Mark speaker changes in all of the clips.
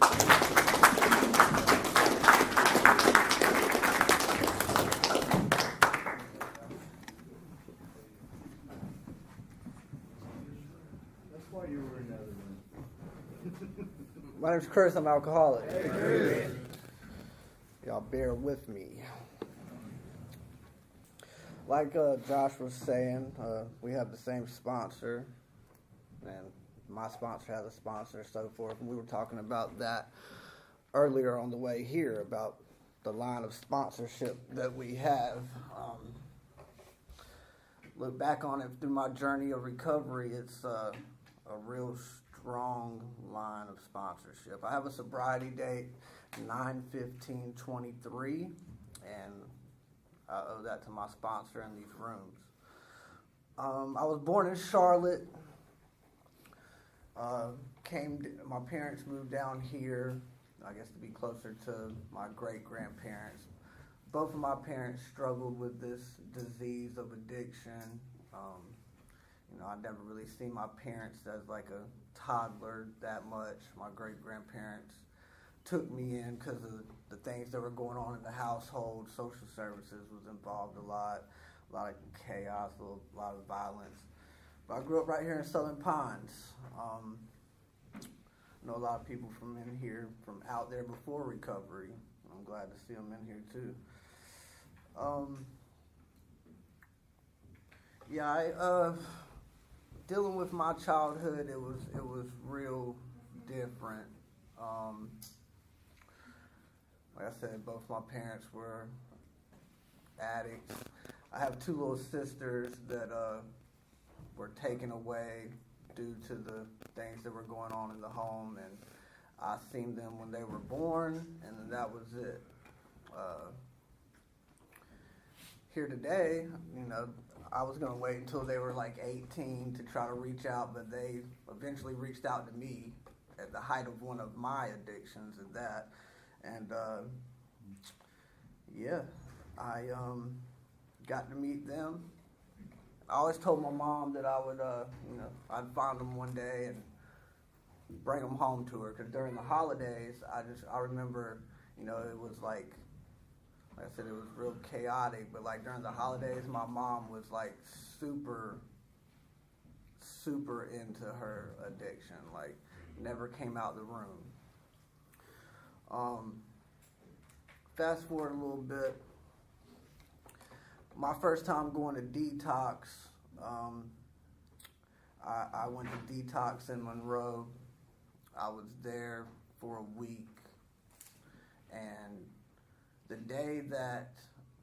Speaker 1: That's why you were in the other room.
Speaker 2: My name's Chris. I'm alcoholic. Hey, y'all bear with me. Like Josh was saying, we have the same sponsor, and my sponsor has a sponsor, so forth. And we were talking about that earlier on the way here, about the line of sponsorship that we have. Look back on it through my journey of recovery, it's a real strong line of sponsorship. I have a sobriety date, 9/15/23, and I owe that to my sponsor in these rooms. I was born in Charlotte. My parents moved down here, I guess to be closer to my great-grandparents. Both of my parents struggled with this disease of addiction. I never really seen my parents as like a toddler that much. My great-grandparents took me in because of the things that were going on in the household. Social services was involved a lot of chaos, a lot of violence. But I grew up right here in Southern Pines. I know a lot of people from in here, from out there before recovery. I'm glad to see them in here too. Dealing with my childhood, it was real different. Like I said, both my parents were addicts. I have two little sisters that were taken away due to the things that were going on in the home, and I seen them when they were born, and then that was it. Here today, I was going to wait until they were like 18 to try to reach out, but they eventually reached out to me at the height of one of my addictions at that. And I got to meet them. I always told my mom that I would, I'd find them one day and bring them home to her, because during the holidays, I remember, it was like I said, it was real chaotic, but like during the holidays, my mom was like super into her addiction, like never came out the room. Fast forward a little bit, my first time going to detox, I went to detox in Monroe. I was there for a week, and the day that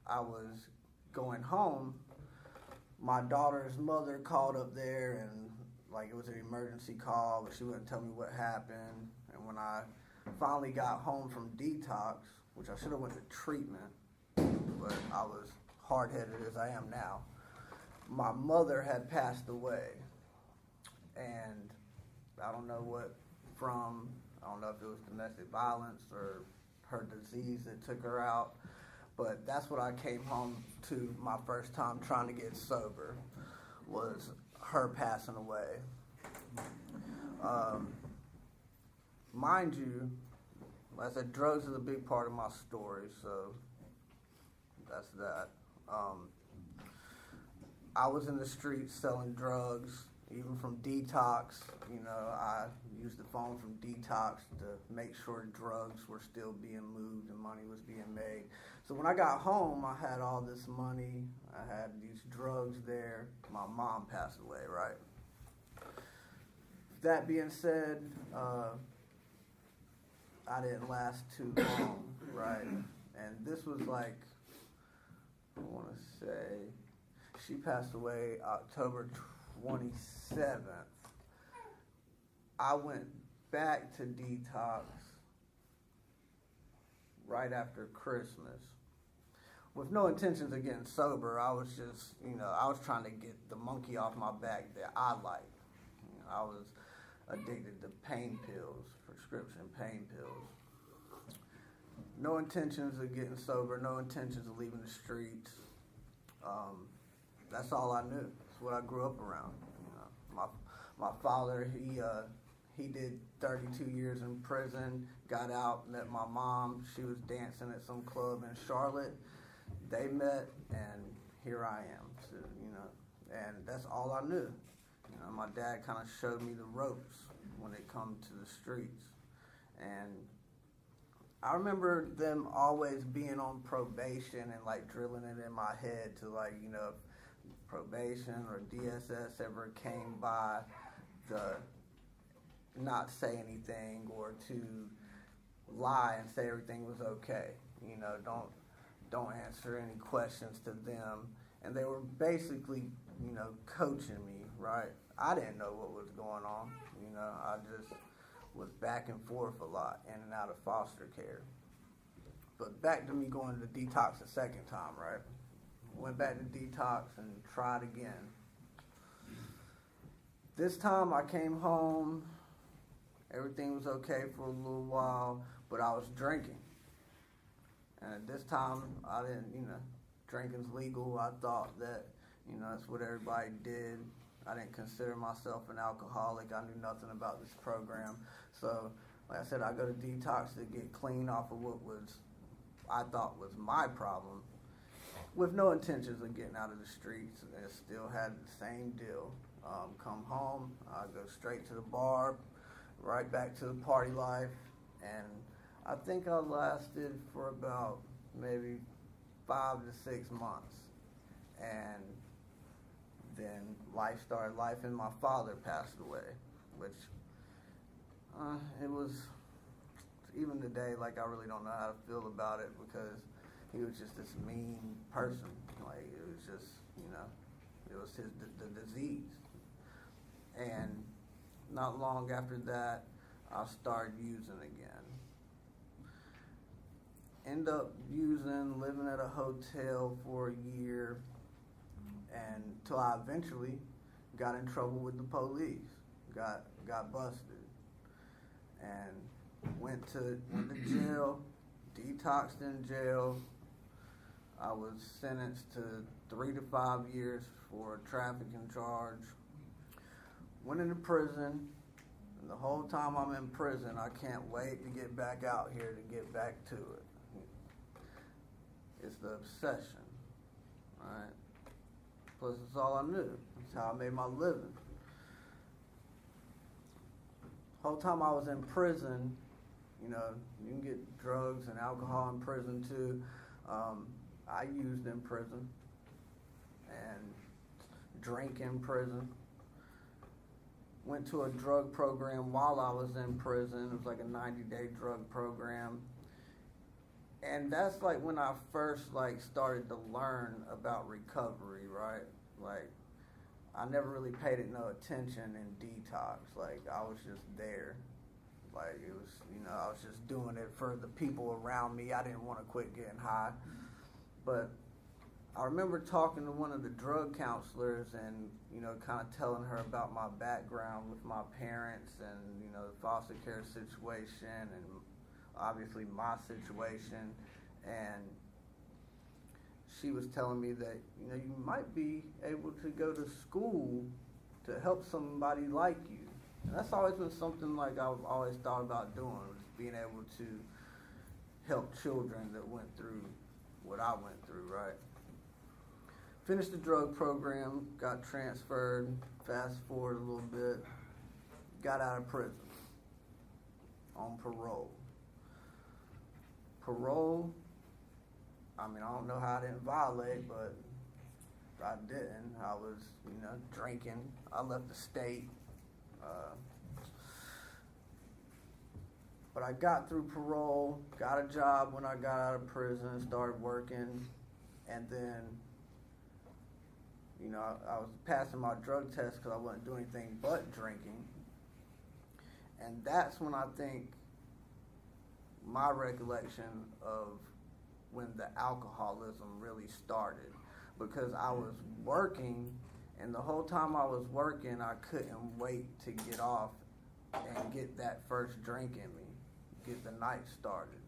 Speaker 2: I was going home, my daughter's mother called up there, and like it was an emergency call, but she wouldn't tell me what happened. And when I finally got home from detox, which I should have went to treatment, but I was hard-headed as I am now, my mother had passed away. And I don't know what from. I don't know if it was domestic violence or her disease that took her out, but that's what I came home to my first time trying to get sober, was her passing away. Mind you, like I said, drugs is a big part of my story, so that's that. I was in the streets selling drugs, even from detox. I used the phone from detox to make sure drugs were still being moved and money was being made. So when I got home, I had all this money. I had these drugs there. My mom passed away, right? That being said, I didn't last too long, right? And this was like, I want to say, she passed away October 27th. I went back to detox right after Christmas with no intentions of getting sober. I was just, I was trying to get the monkey off my back that I like. I was addicted to pain pills, prescription pain pills. No intentions of getting sober, no intentions of leaving the streets. That's all I knew. That's what I grew up around. My father, he did 32 years in prison, got out, met my mom. She was dancing at some club in Charlotte. They met, and here I am, so, and that's all I knew. My dad kind of showed me the ropes when it come to the streets. And I remember them always being on probation and like drilling it in my head to probation or DSS ever came by, the not say anything or to lie and say everything was okay. Don't answer any questions to them. And they were basically, coaching me, right? I didn't know what was going on. I just was back and forth a lot, in and out of foster care. But back to me going to detox a second time, right? Went back to detox and tried again. This time I came home, everything was okay for a little while, but I was drinking. And this time I didn't, drinking's legal. I thought that, that's what everybody did. I didn't consider myself an alcoholic. I knew nothing about this program. So, like I said, I go to detox to get clean off of what I thought was my problem, with no intentions of getting out of the streets. And still had the same deal. Come home, I go straight to the bar, right back to the party life, and I think I lasted for about maybe 5 to 6 months. And then life started life, and my father passed away, which it was, even today, like, I really don't know how to feel about it, because he was just this mean person. Like, it was just, it was the disease. And not long after that, I started using again. End up using, living at a hotel for a year, and till I eventually got in trouble with the police, got busted, and went to jail, detoxed in jail. I was sentenced to 3 to 5 years for a trafficking charge. Went into prison, and the whole time I'm in prison, I can't wait to get back out here to get back to it. It's the obsession, right? Plus, it's all I knew. It's how I made my living. Whole time I was in prison, you can get drugs and alcohol in prison too. I used in prison and drank in prison. Went to a drug program while I was in prison. It was like a 90-day drug program. And that's like when I first started to learn about recovery, right? Like, I never really paid it no attention in detox. Like, I was just there. Like, it was, I was just doing it for the people around me. I didn't want to quit getting high. But I remember talking to one of the drug counselors and, kind of telling her about my background with my parents and, the foster care situation and obviously my situation. And she was telling me that, you might be able to go to school to help somebody like you. And that's always been something like I've always thought about doing, was being able to help children that went through what I went through, right? Finished the drug program, got transferred, fast forward a little bit, got out of prison on parole. Parole, I don't know how I didn't violate, but I didn't. I was, drinking. I left the state. But I got through parole, got a job when I got out of prison, started working, and then, I was passing my drug test because I wasn't doing anything but drinking. And that's when I think my recollection of when the alcoholism really started, because I was working, and the whole time I was working, I couldn't wait to get off and get that first drink in me, get the night started.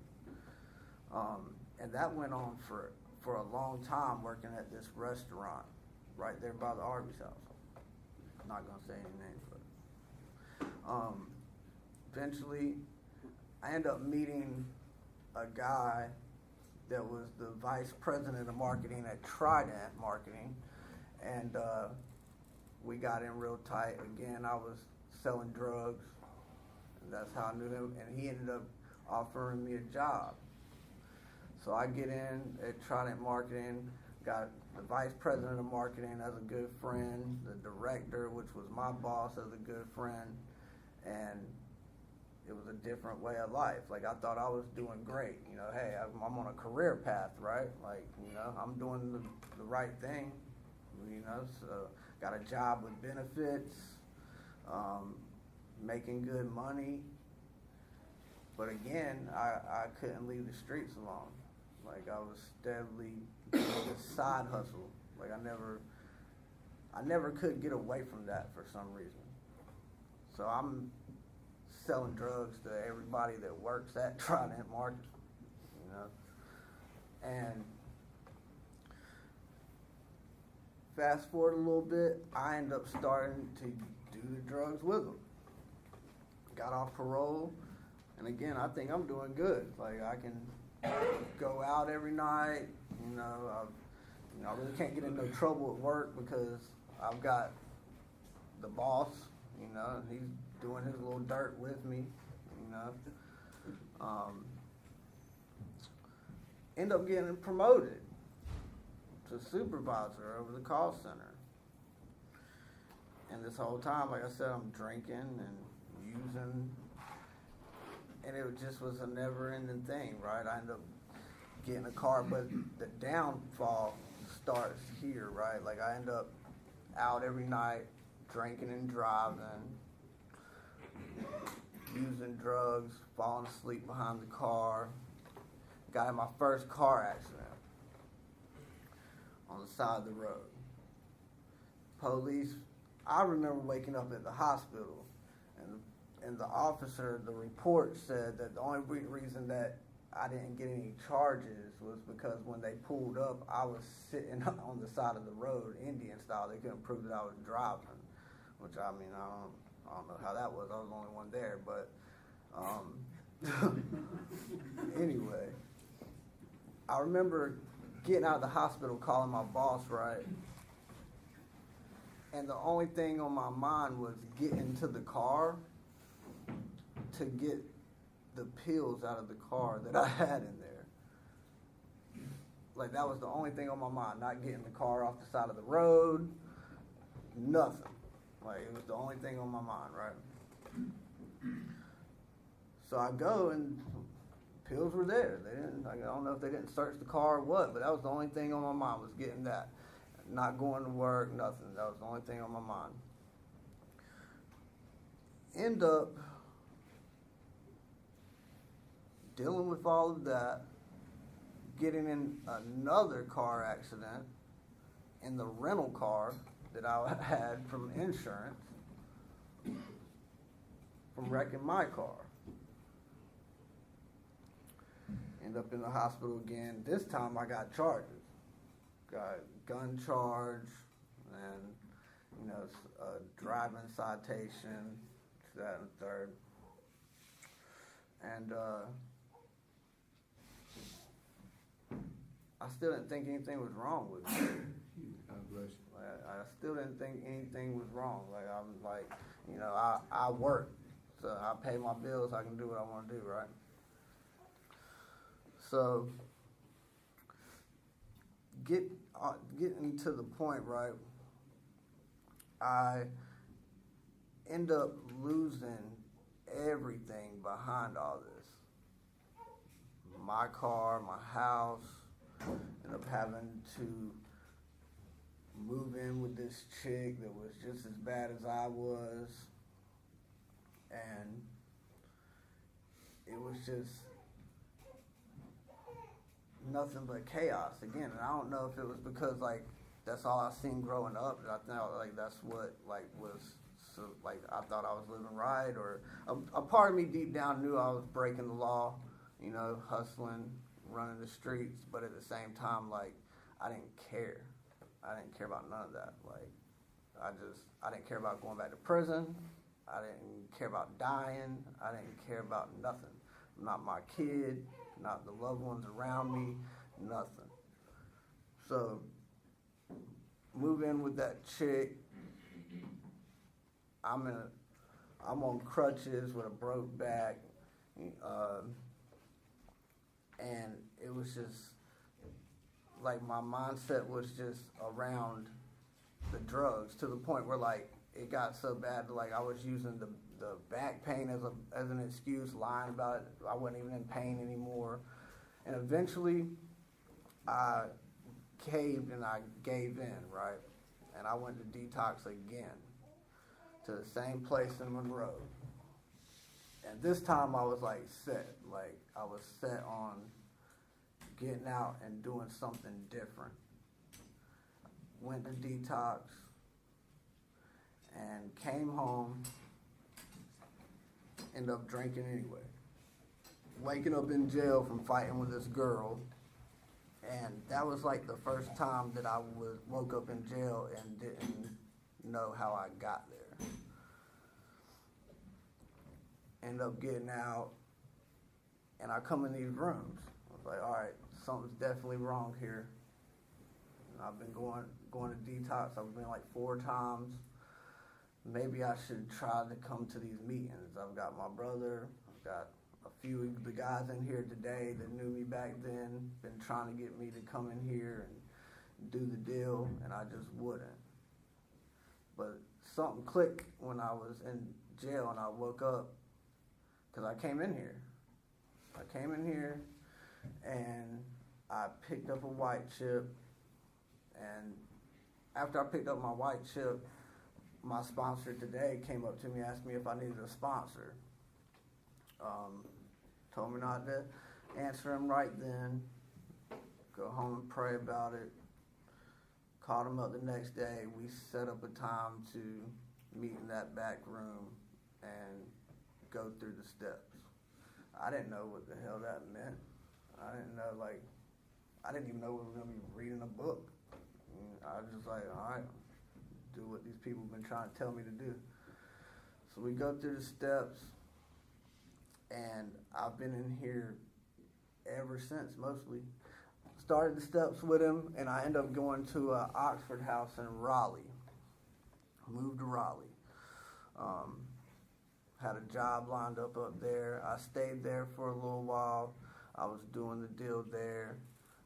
Speaker 2: And that went on for a long time, working at this restaurant right there by the Arby's house. I'm not gonna say any names, but eventually, I ended up meeting a guy that was the vice president of marketing at Trident Marketing, and we got in real tight. Again, I was selling drugs, and that's how I knew him, and he ended up offering me a job. So I get in at Trident Marketing, got the vice president of marketing as a good friend, the director, which was my boss, as a good friend, and it was a different way of life. Like, I thought I was doing great. You know, hey, I'm on a career path, right? Like, you know, I'm doing the right thing, you know, so got a job with benefits, making good money. But again, I couldn't leave the streets alone. Like, I was steadily doing this side hustle. Like, I never could get away from that for some reason. So I'm selling drugs to everybody that works at Trident Market, you know. And fast forward a little bit, I end up starting to do the drugs with them. Got off parole, and again, I think I'm doing good. Like, I can go out every night, you know. I really can't get in no trouble at work because I've got the boss, you know, and he's doing his little dirt with me, you know. End up getting promoted to supervisor over the call center. And this whole time, like I said, I'm drinking and using, and it just was a never-ending thing, right? I end up getting a car, but the downfall starts here, right? Like, I end up out every night, drinking and driving, using drugs, falling asleep behind the car. Got in my first car accident on the side of the road. Police, I remember waking up at the hospital, and the officer, the report said that the only reason that I didn't get any charges was because when they pulled up, I was sitting on the side of the road, Indian style. They couldn't prove that I was driving, which, I mean, I don't know how that was. I was the only one there, but anyway, I remember getting out of the hospital, calling my boss, right? And the only thing on my mind was getting to the car to get the pills out of the car that I had in there. Like, that was the only thing on my mind, not getting the car off the side of the road, nothing. Like, it was the only thing on my mind, right? So I go, and pills were there. They didn't, I don't know if they didn't search the car or what, but that was the only thing on my mind, was getting that. Not going to work, nothing. That was the only thing on my mind. End up dealing with all of that, getting in another car accident in the rental car that I had from insurance, from wrecking my car. End up in the hospital again. This time I got charges. Got gun charge and, you know, a driving citation, that and third. And I still didn't think anything was wrong with me.
Speaker 1: God bless you.
Speaker 2: I still didn't think anything was wrong. Like, I was like, you know, I work, so I pay my bills, I can do what I want to do, right? So, getting to the point, right, I end up losing everything behind all this. My car, my house, end up having to move in with this chick that was just as bad as I was, and it was just nothing but chaos again. And I don't know if it was because, like, that's all I seen growing up, and I thought, like, that's what, like, was, so, like, I thought I was living right, or a part of me deep down knew I was breaking the law, you know, hustling, running the streets, but at the same time, like, I didn't care. I didn't care about none of that. Like, I didn't care about going back to prison. I didn't care about dying. I didn't care about nothing. Not my kid, not the loved ones around me, nothing. So, move in with that chick. I'm on crutches with a broke back, and it was just like my mindset was just around the drugs to the point where like it got so bad that like I was using the back pain as an excuse, lying about it. I wasn't even in pain anymore, and eventually I caved and I gave in, right? And I went to detox again to the same place in Monroe. And this time I was like set. Like I was set on getting out and doing something different. Went to detox and came home, ended up drinking anyway. Waking up in jail from fighting with this girl. And that was like the first time that I woke up in jail and didn't know how I got there. End up getting out, and I come in these rooms. I was like, all right, something's definitely wrong here. And I've been going to detox. I've been like 4 times. Maybe I should try to come to these meetings. I've got my brother. I've got a few of the guys in here today that knew me back then, been trying to get me to come in here and do the deal, and I just wouldn't. But something clicked when I was in jail and I woke up, because I came in here. I came in here and I picked up a white chip, and after I picked up my white chip, my sponsor today came up to me, asked me if I needed a sponsor. Told me not to answer him right then. Go home and pray about it. Called him up the next day. We set up a time to meet in that back room and go through the steps. I didn't know what the hell that meant. I didn't know, I didn't even know we were going to be reading a book. I was just like, all right, do what these people have been trying to tell me to do. So we go through the steps, and I've been in here ever since, mostly. Started the steps with him, and I ended up going to an Oxford house in Raleigh. Moved to Raleigh. Had a job lined up there. I stayed there for a little while. I was doing the deal there.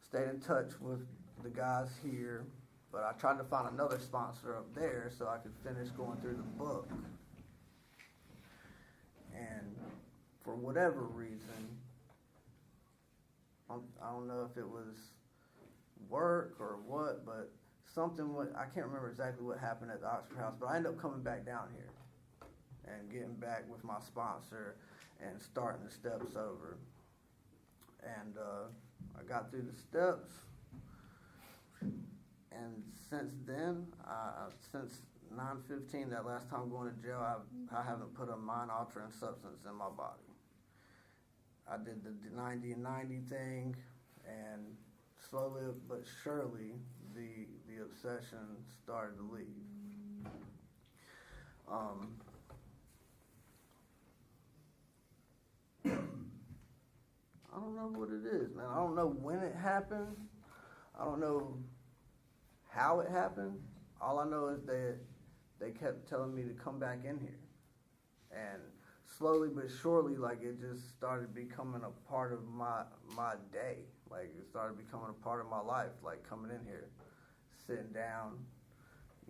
Speaker 2: Stayed in touch with the guys here, but I tried to find another sponsor up there so I could finish going through the book. And for whatever reason, I don't know if it was work or what, but I can't remember exactly what happened at the Oxford house, but I ended up coming back down here and getting back with my sponsor and starting the steps over. And I got through the steps, and since then, since 9/15, that last time going to jail, I haven't put a mind-altering substance in my body. I did the 90 and 90 thing, and slowly but surely, the obsession started to leave. I don't know what it is, man. I don't know when it happened. I don't know how it happened. All I know is that they kept telling me to come back in here. And slowly but surely, it just started becoming a part of my day. It started becoming a part of my life, coming in here, sitting down,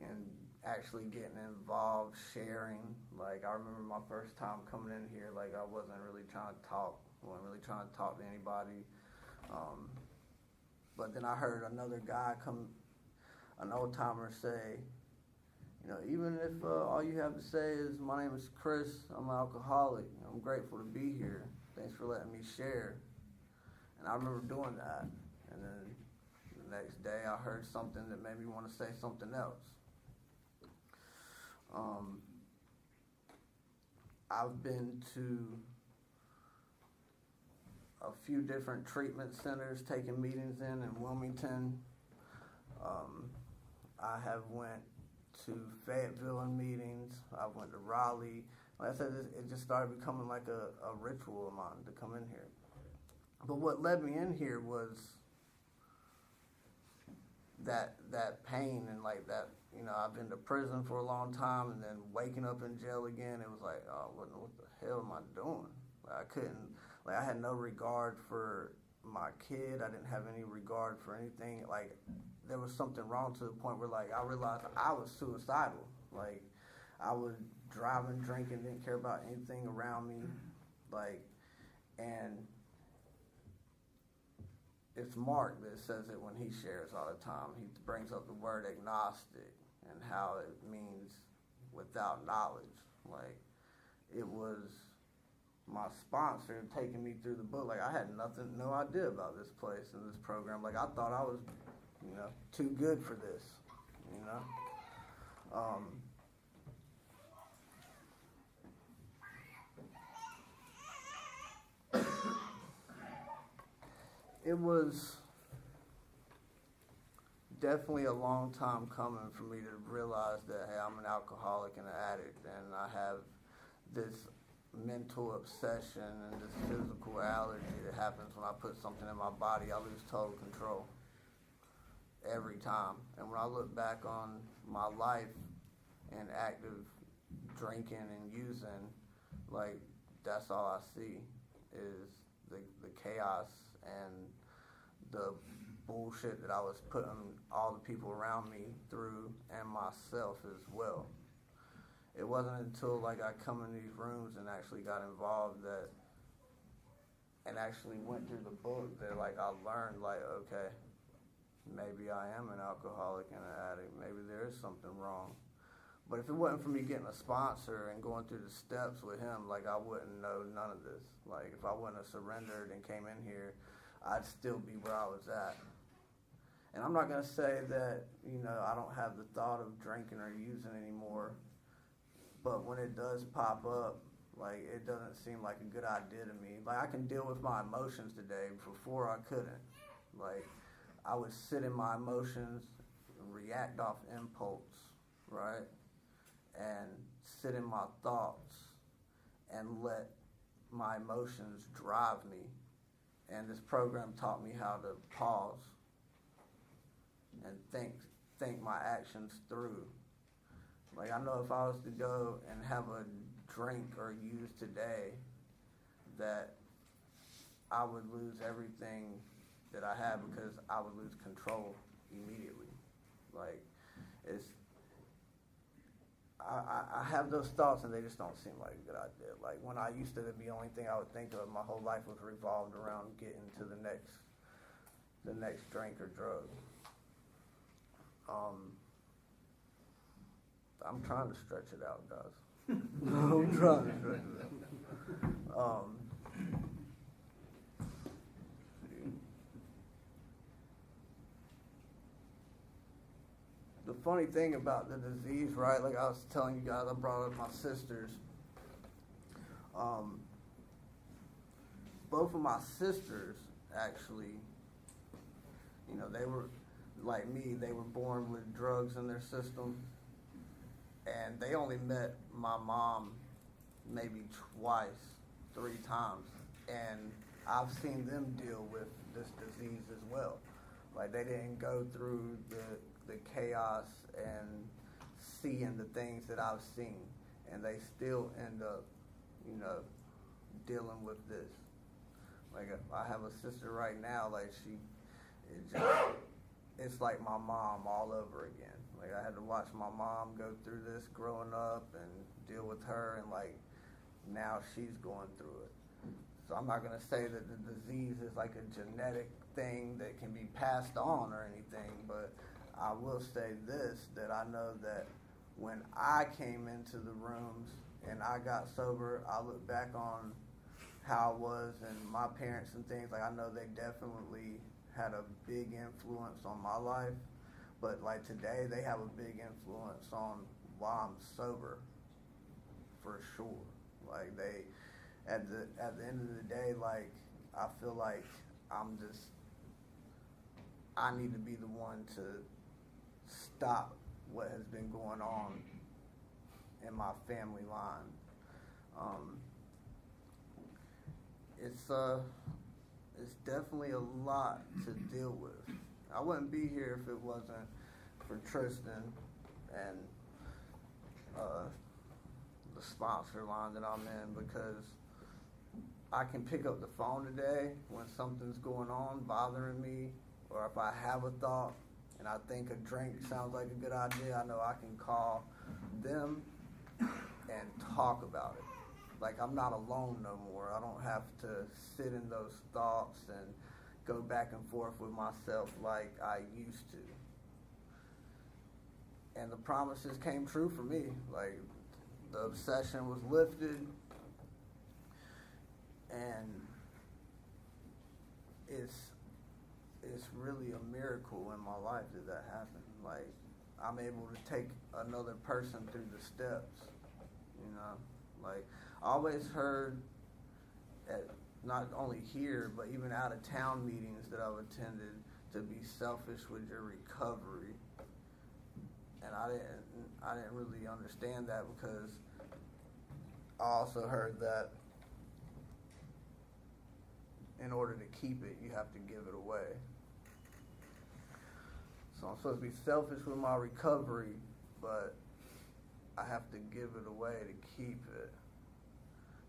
Speaker 2: and actually getting involved, sharing. I remember my first time coming in here, I wasn't really trying to talk. I wasn't really trying to talk to anybody. But then I heard another guy an old timer say, even if all you have to say is, my name is Chris, I'm an alcoholic, I'm grateful to be here, thanks for letting me share. And I remember doing that. And then the next day I heard something that made me want to say something else. I've been to a few different treatment centers, taking meetings in Wilmington. I have went to Fayetteville in meetings. I went to Raleigh. like I said, it just started becoming like a ritual of mine to come in here. But what led me in here was that pain and like that, you know, I've been to prison for a long time and then waking up in jail again. It was like, oh, what the hell am I doing? Like, I couldn't, like, I had no regard for my kid. I didn't have any regard for anything. Like, there was something wrong to the point where, like, I realized I was suicidal. Like, I was driving, drinking, didn't care about anything around me. Like, and it's Mark that says it when he shares all the time. He brings up the word agnostic and how it means without knowledge. Like, it was my sponsor taking me through the book. Like, I had no idea about this place and this program. Like, I thought I was, you know, too good for this, you know. It was definitely a long time coming for me to realize that, hey, I'm an alcoholic and an addict, and I have this mental obsession and this physical allergy that happens when I put something in my body. I lose total control every time. And when I look back on my life and active drinking and using, like, that's all I see is the chaos and the bullshit that I was putting all the people around me through and myself as well. It wasn't until like I come in these rooms and actually got involved that, and actually went through the book that like I learned like, okay, maybe I am an alcoholic and an addict. Maybe there is something wrong. But if it wasn't for me getting a sponsor and going through the steps with him, like I wouldn't know none of this. Like if I wouldn't have surrendered and came in here, I'd still be where I was at. And I'm not going to say that, you know, I don't have the thought of drinking or using anymore. But when it does pop up, like, it doesn't seem like a good idea to me. Like, I can deal with my emotions today. Before, I couldn't. Like, I would sit in my emotions, react off impulse, right? And sit in my thoughts and let my emotions drive me. And this program taught me how to pause and think my actions through. Like, I know if I was to go and have a drink or use today, that I would lose everything that I have because I would lose control immediately. Like, I have those thoughts and they just don't seem like a good idea. Like, when I used to, the only thing I would think of my whole life was revolved around getting to the next drink or drug. I'm trying to stretch it out, guys. I'm trying to stretch it out. The funny thing about the disease, right, like I was telling you guys, I brought up my sisters. Both of my sisters, actually, you know, they were, like me, they were born with drugs in their system. And they only met my mom maybe twice, 3 times. And I've seen them deal with this disease as well. Like, they didn't go through the chaos and seeing the things that I've seen. And they still end up, you know, dealing with this. Like, I have a sister right now, like, it's like my mom all over again. Like, I had to watch my mom go through this growing up and deal with her, and like, now she's going through it. So I'm not going to say that the disease is like a genetic thing that can be passed on or anything, but I will say this, that I know that when I came into the rooms and I got sober, I look back on how I was and my parents and things, like I know they definitely had a big influence on my life. But like today, they have a big influence on why I'm sober, for sure. Like they, at the end of the day, like I feel like I need to be the one to stop what has been going on in my family line. It's definitely a lot to deal with. I wouldn't be here if it wasn't for Tristan and the sponsor line that I'm in, because I can pick up the phone today when something's going on bothering me, or if I have a thought and I think a drink sounds like a good idea, I know I can call them and talk about it. Like, I'm not alone no more. I don't have to sit in those thoughts and go back and forth with myself like I used to. And the promises came true for me. Like, the obsession was lifted, and it's really a miracle in my life that happened. Like, I'm able to take another person through the steps, you know. Like, I always heard, at not only here, but even out of town meetings that I've attended, to be selfish with your recovery. And I didn't really understand that, because I also heard that in order to keep it, you have to give it away. So I'm supposed to be selfish with my recovery, but I have to give it away to keep it.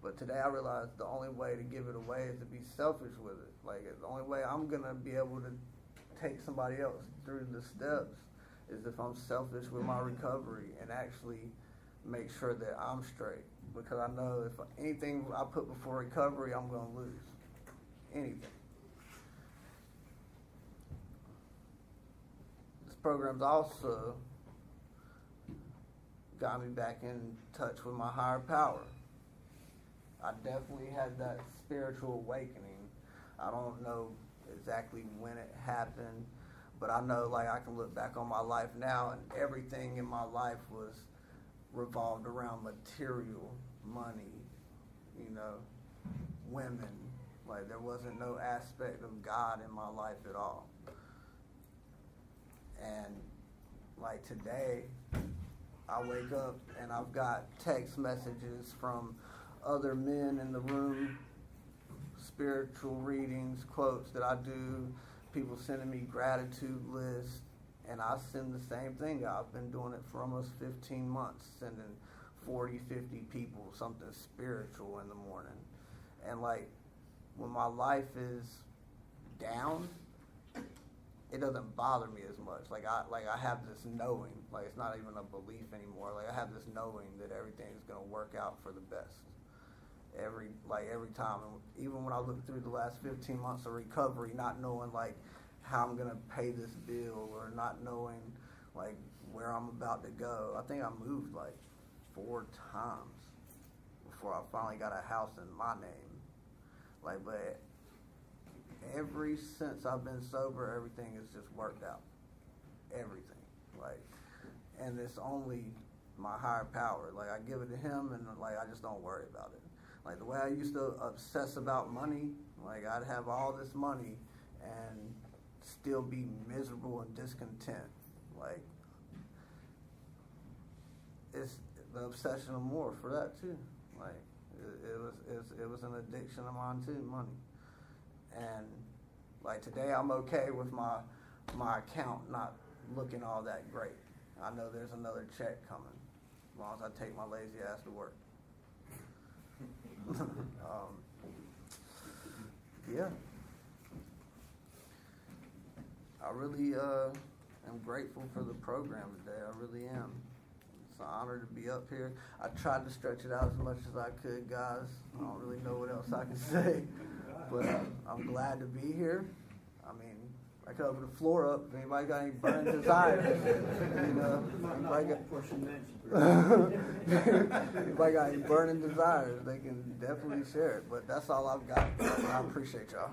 Speaker 2: But today I realized the only way to give it away is to be selfish with it. Like, the only way I'm going to be able to take somebody else through the steps is if I'm selfish with my recovery and actually make sure that I'm straight. Because I know if anything I put before recovery, I'm going to lose. Anything. This program's also got me back in touch with my higher power. I definitely had that spiritual awakening. I don't know exactly when it happened, but I know, like, I can look back on my life now, and everything in my life was revolved around material, money, you know, women. Like, there wasn't no aspect of God in my life at all. And, like, today, I wake up and I've got text messages from other men in the room, spiritual readings, quotes that I do, people sending me gratitude lists, and I send the same thing. I've been doing it for almost 15 months, sending 40, 50 people something spiritual in the morning. And, like, when my life is down, it doesn't bother me as much. Like I have this knowing, like, it's not even a belief anymore. Like, I have this knowing that everything is going to work out for the best. Every time. And even when I look through the last 15 months of recovery, not knowing, like, how I'm going to pay this bill, or not knowing, like, where I'm about to go. I think I moved like 4 times before I finally got a house in my name. Like, but since I've been sober, everything has just worked out. Everything. Like, and it's only my higher power. Like, I give it to him, and, like, I just don't worry about it. Like, the way I used to obsess about money, like, I'd have all this money and still be miserable and discontent. Like, it's the obsession of more for that too. Like, it was an addiction of mine too, money. And, like, today I'm okay with my account not looking all that great. I know there's another check coming, as long as I take my lazy ass to work. Yeah. I really am grateful for the program today. I really am. It's an honor to be up here. I tried to stretch it out as much as I could, guys. I don't really know what else I can say, but I'm glad to be here. I mean, I could open the floor up if anybody got any burning desires. Anybody got any burning desires, they can definitely share it. But that's all I've got. I appreciate y'all.